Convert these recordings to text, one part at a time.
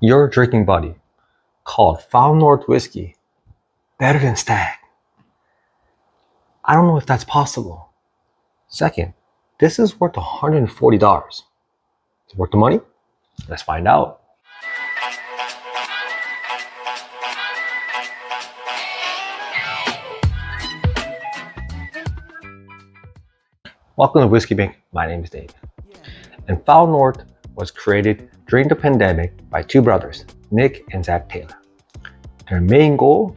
your drinking buddy called Foul North whiskey better than Stagg? I don't know if that's possible. Second, this is worth $140. Is it worth the money? Let's find out. Welcome to Whiskey Bank. My name is Dave. And Foul North was created during the pandemic by two brothers, Nick and Zach Taylor. Their main goal,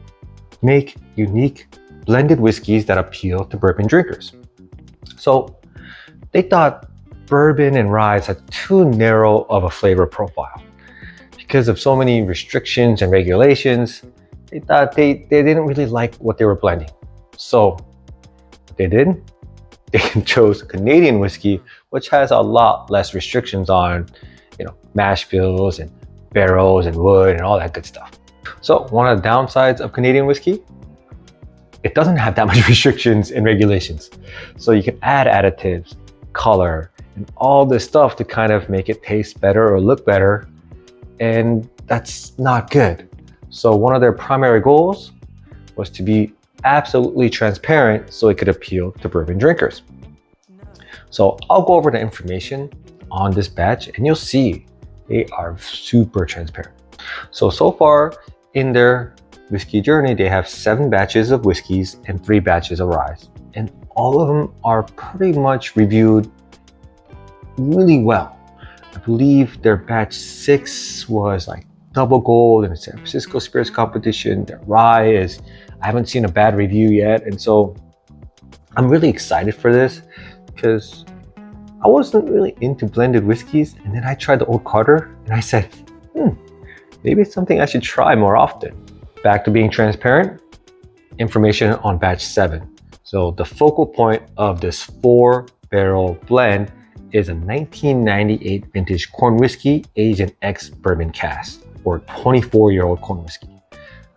make unique blended whiskeys that appeal to bourbon drinkers. So they thought bourbon and rye had too narrow of a flavor profile. Because of so many restrictions and regulations, they thought they didn't really like what they were blending. So what they did, they chose Canadian whiskey, which has a lot less restrictions on, mash bills and barrels and wood and all that good stuff. So one of the downsides of Canadian whiskey, it doesn't have that much restrictions and regulations. So you can add additives, color, and all this stuff to kind of make it taste better or look better. And that's not good. So one of their primary goals was to be absolutely transparent so it could appeal to bourbon drinkers. So I'll go over the information on this batch and you'll see they are super transparent. So far in their whiskey journey, they have 7 batches of whiskeys and 3 batches of rye. And all of them are pretty much reviewed really well. I believe their batch 6 was like double gold in the San Francisco Spirits Competition. Their rye is, I haven't seen a bad review yet. And so I'm really excited for this because I wasn't really into blended whiskeys. And then I tried the Old Carter and I said, maybe it's something I should try more often. Back to being transparent, information on batch 7. So the focal point of this 4-barrel blend is a 1998 vintage corn whiskey aged in ex-bourbon cask, or 24-year-old corn whiskey.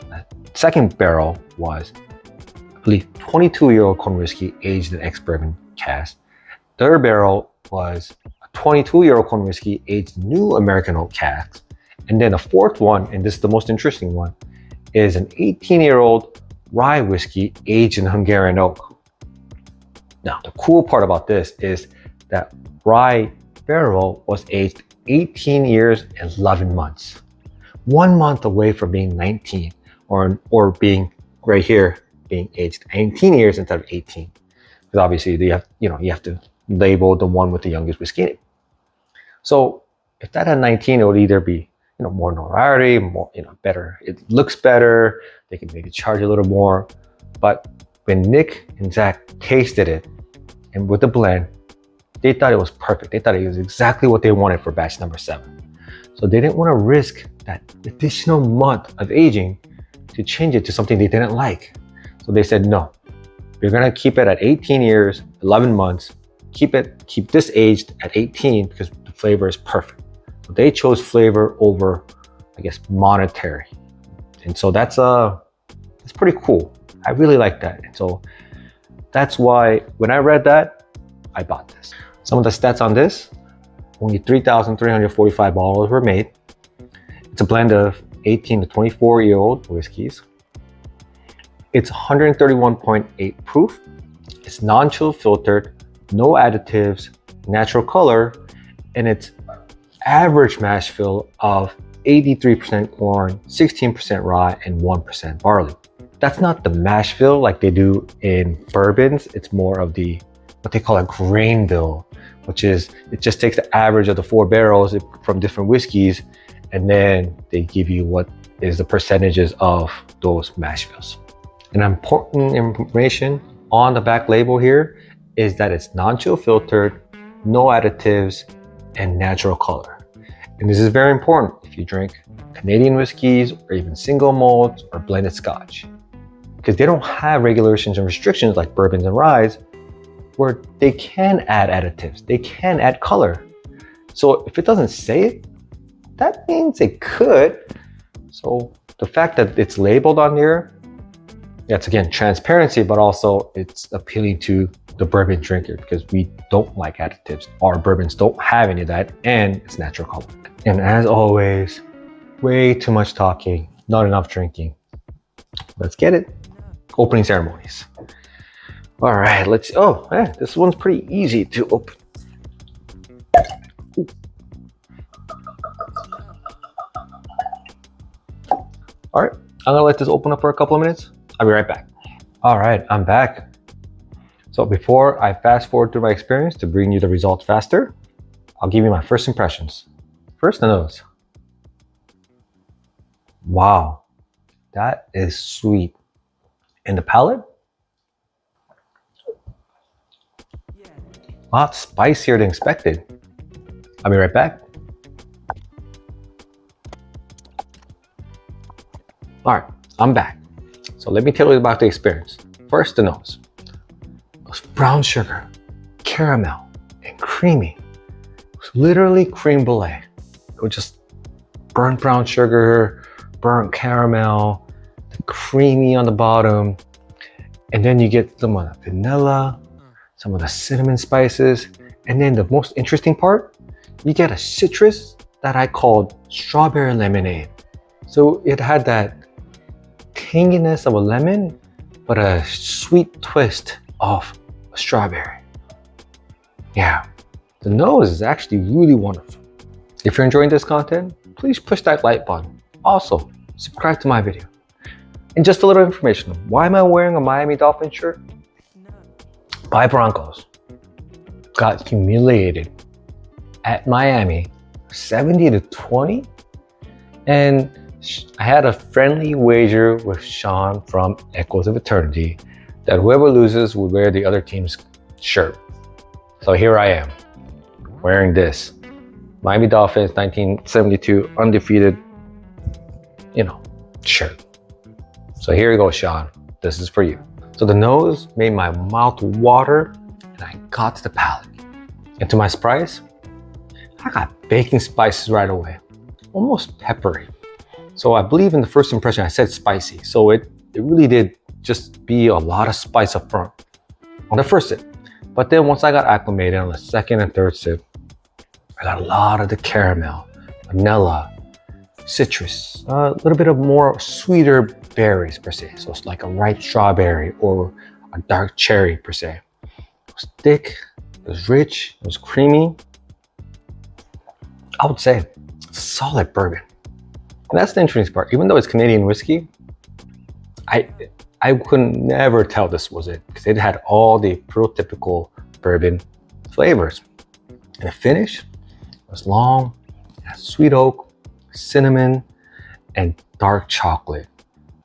The second barrel was, I believe, 22-year-old corn whiskey aged in ex-bourbon cask. Third barrel was a 22-year-old corn whiskey aged in new American oak cask. And then a fourth one, and this is the most interesting one, is an 18-year-old rye whiskey aged in Hungarian oak. Now, the cool part about this is that rye barrel was aged 18 years and 11 months. 1 month away from being 19, or being right here, being aged 19 years instead of 18. Because obviously you have to label the one with the youngest whiskey in it. So if that had 19, it would either be more notoriety, more, better. It looks better. They can maybe charge a little more. But when Nick and Zach tasted it, and with the blend, they thought it was perfect. They thought it was exactly what they wanted for batch number 7. So they didn't want to risk that additional month of aging to change it to something they didn't like. So they said, no, we're gonna keep it at 18 years, 11 months. Keep this aged at 18 because the flavor is perfect. So they chose flavor over, I guess, monetary. And so that's pretty cool. I really like that. And so that's why when I read that, I bought this. Some of the stats on this, only 3,345 bottles were made. It's a blend of 18 to 24-year-old whiskeys. It's 131.8 proof. It's non-chill filtered, no additives, natural color, and it's average mash bill of 83% corn, 16% rye, and 1% barley. That's not the mash bill like they do in bourbons. It's more of what they call a grain bill, which is, it just takes the average of the 4 barrels from different whiskeys, and then they give you what is the percentages of those mash bills. An important information on the back label here is that it's non-chill filtered, no additives, and natural color. And this is very important if you drink Canadian whiskeys or even single malts or blended scotch, because they don't have regulations and restrictions like bourbons and ryes where they can add additives, they can add color. So if it doesn't say it, that means it could. So the fact that it's labeled on there, that's again transparency, but also it's appealing to the bourbon drinker because we don't like additives. Our bourbons don't have any of that, and it's natural color. And as always, Way too much talking, not enough drinking. Let's get it. Opening ceremonies. All right, let's, oh, yeah, this one's pretty easy to open. Ooh. All right, I'm gonna let this open up for a couple of minutes. I'll be right back. All right, I'm back. So before I fast forward through my experience to bring you the results faster, I'll give you my first impressions. First, the nose. Wow, that is sweet. And the palate? A lot spicier than expected. I'll be right back. All right, I'm back. So let me tell you about the experience. First, the nose. It was brown sugar, caramel, and creamy. It was literally creme brulee. It was just burnt brown sugar, burnt caramel, the creamy on the bottom, and then you get some of the vanilla, some of the cinnamon spices, and then the most interesting part, you get a citrus that I called strawberry lemonade. So it had that tanginess of a lemon, but a sweet twist of a strawberry. Yeah, the nose is actually really wonderful. If you're enjoying this content, please push that like button. Also, subscribe to my video. And just a little information, why am I wearing a Miami Dolphins shirt? My Broncos got humiliated at Miami 70-20, and I had a friendly wager with Sean from Echoes of Eternity that whoever loses would wear the other team's shirt. So here I am, wearing this Miami Dolphins 1972 undefeated, shirt. So here you go, Sean. This is for you. So the nose made my mouth water, and I got to the palate. And to my surprise, I got baking spices right away, almost peppery. So I believe in the first impression I said spicy. So it really did just be a lot of spice up front on the first sip. But then once I got acclimated on the second and third sip, I got a lot of the caramel, vanilla, citrus, a little bit of more sweeter berries per se. So it's like a ripe strawberry or a dark cherry per se. It was thick, it was rich, it was creamy. I would say it's a solid bourbon. And that's the interesting part. Even though it's Canadian whiskey, I could never tell this was it because it had all the prototypical bourbon flavors. And the finish was long, it had sweet oak, cinnamon, and dark chocolate.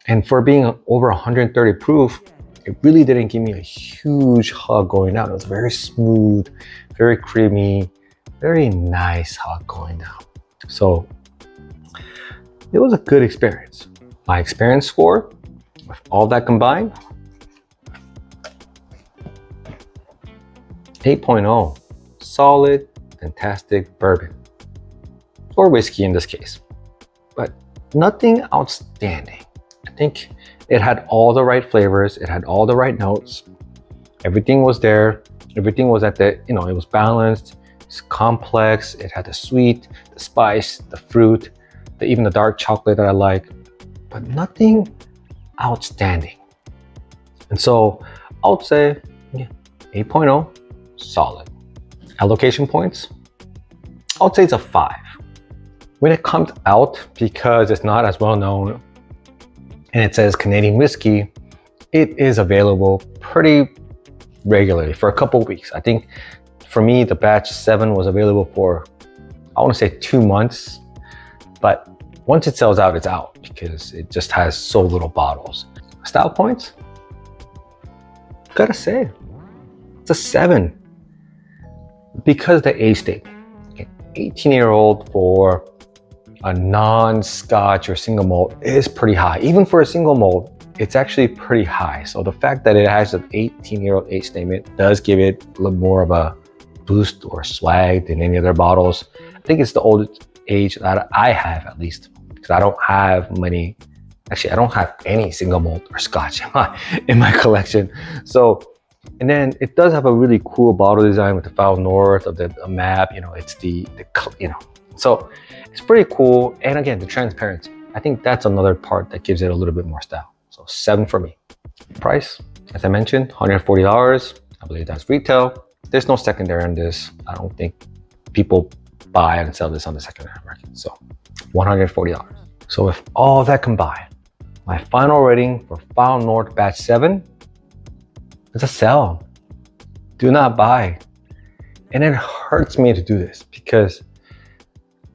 And for being over 130 proof, it really didn't give me a huge hug going down. It was very smooth, very creamy, very nice hug going down. So it was a good experience. My experience score, with all that combined, 8.0. Solid, fantastic bourbon. Or whiskey in this case. But nothing outstanding. I think it had all the right flavors, it had all the right notes. Everything was there. Everything was at the, it was balanced, it's complex, it had the sweet, the spice, the fruit, even the dark chocolate that I like, but nothing outstanding. And so I would say 8.0, solid. Allocation points, I would say it's a 5. When it comes out, because it's not as well known and it says Canadian whiskey, it is available pretty regularly for a couple of weeks. I think for me, the batch 7 was available for, I want to say 2 months, but once it sells out, it's out because it just has so little bottles. Style points, gotta say, it's a 7 because the age statement. 18-year-old for a non-Scotch or single malt is pretty high. Even for a single malt, it's actually pretty high. So the fact that it has an 18-year-old age statement does give it a little more of a boost or swag than any other bottles. I think it's the oldest age that I have, at least, because I don't have many. Actually, I don't have any single malt or Scotch in my collection. So, and then it does have a really cool bottle design with the Far North of the map. It's the So it's pretty cool. And again, the transparency. I think that's another part that gives it a little bit more style. So 7 for me. Price, as I mentioned, $140. I believe that's retail. There's no secondary on this. I don't think people buy and sell this on the secondary market. So $140. So with all that combined, my final rating for Foul North Batch 7 is a sell. Do not buy. And it hurts me to do this because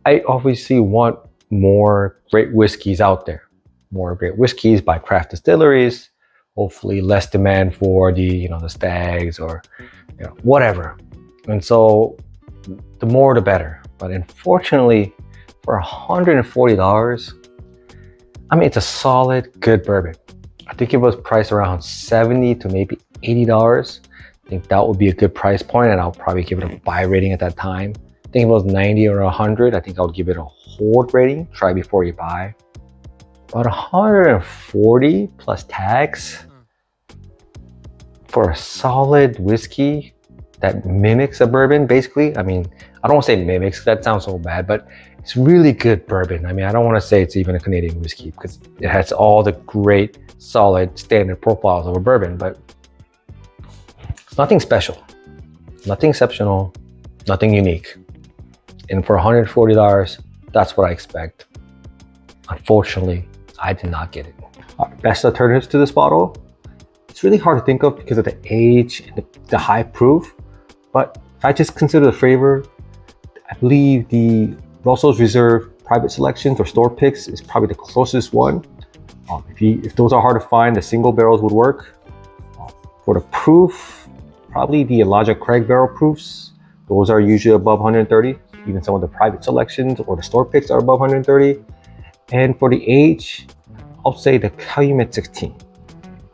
I obviously want more great whiskeys out there. More great whiskeys by craft distilleries. Hopefully less demand for the Staggs or whatever. And so the more the better. But unfortunately, for $140, I mean, it's a solid, good bourbon. I think it was priced around $70 to maybe $80. I think that would be a good price point, and I'll probably give it a buy rating at that time. I think if it was 90 or 100, I think I would give it a hold rating, try before you buy. But 140 plus tax for a solid whiskey that mimics a bourbon, basically. I mean, I don't want to say mimics, that sounds so bad, but it's really good bourbon. I mean, I don't want to say it's even a Canadian whiskey because it has all the great, solid, standard profiles of a bourbon, but it's nothing special, nothing exceptional, nothing unique. And for $140, that's what I expect. Unfortunately, I did not get it. Best alternatives to this bottle? It's really hard to think of because of the age and the high proof. But if I just consider the flavor, I believe the Russell's Reserve Private Selections or Store Picks is probably the closest one. If those are hard to find, the single barrels would work. For the proof, probably the Elijah Craig barrel proofs. Those are usually above 130. Even some of the Private Selections or the Store Picks are above 130. And for the age, I'll say the Calumet 16.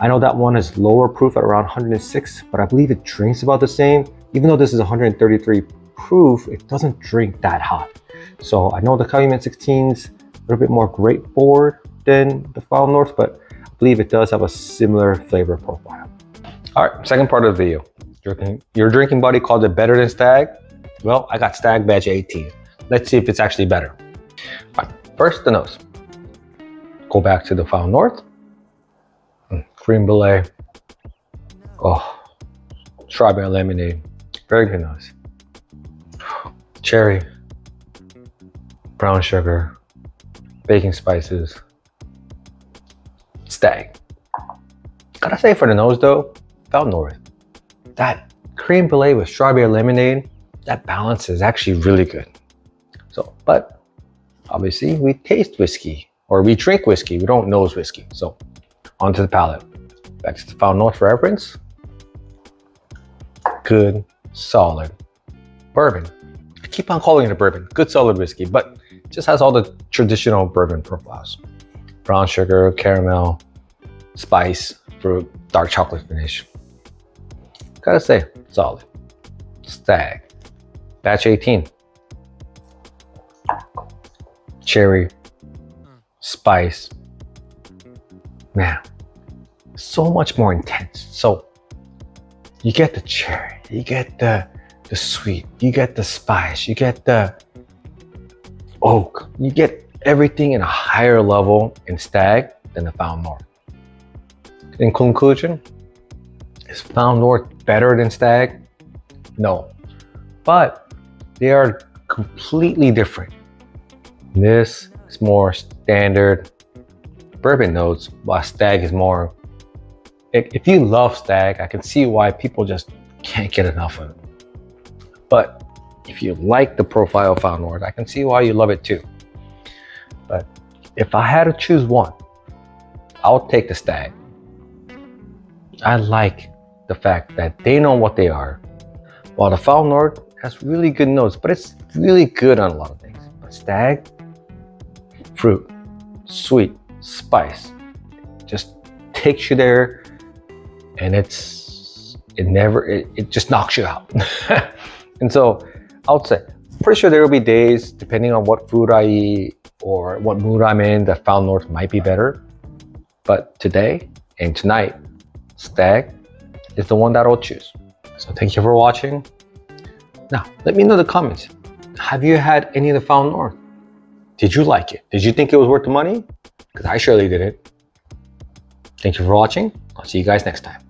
I know that one is lower proof at around 106, but I believe it drinks about the same. Even though this is 133 proof, it doesn't drink that hot. So I know the Calumet 16's a little bit more straightforward than the Foul North, but I believe it does have a similar flavor profile. All right, second part of the video. Your drinking buddy called it better than Stagg. Well, I got Stagg Batch 18. Let's see if it's actually better. All right, first, the nose. Go back to the Foul North. Cream brulee. Oh, strawberry lemonade. Very good nose. Cherry. Brown sugar. Baking spices. Stagg. Gotta say, for the nose though, Foul North. That cream brulee with strawberry lemonade, that balance is actually really good. So, but obviously we taste whiskey, or we drink whiskey, we don't nose whiskey. So onto the palate. Back to the Foul North for reference. Good, solid bourbon. I keep on calling it a bourbon. Good, solid whiskey, but it just has all the traditional bourbon profiles. Brown sugar, caramel, spice, fruit, dark chocolate finish. Gotta say, solid. Stagg. Batch 18. Cherry. Spice. Man, so much more intense. So you get the cherry, you get the sweet, you get the spice, you get the oak, you get everything in a higher level in Stagg than the Foul North. In conclusion, is Foul North better than Stagg? No, but they are completely different. This is more standard bourbon notes, while Stagg is more, if you love Stagg, I can see why people just can't get enough of it. But if you like the profile of Foul North, I can see why you love it too. But if I had to choose one, I'll take the Stagg. I like the fact that they know what they are, while the Foul North has really good notes, but it's really good on a lot of things. But Stagg, fruit, sweet, spice, just takes you there, and it just knocks you out. And so I would say, pretty sure there will be days, depending on what food I eat or what mood I'm in, that Foul North might be better. But today and tonight, Stagg is the one that I'll choose. So thank you for watching. Now, let me know in the comments. Have you had any of the Foul North? Did you like it? Did you think it was worth the money? Because I surely didn't. Thank you for watching. I'll see you guys next time.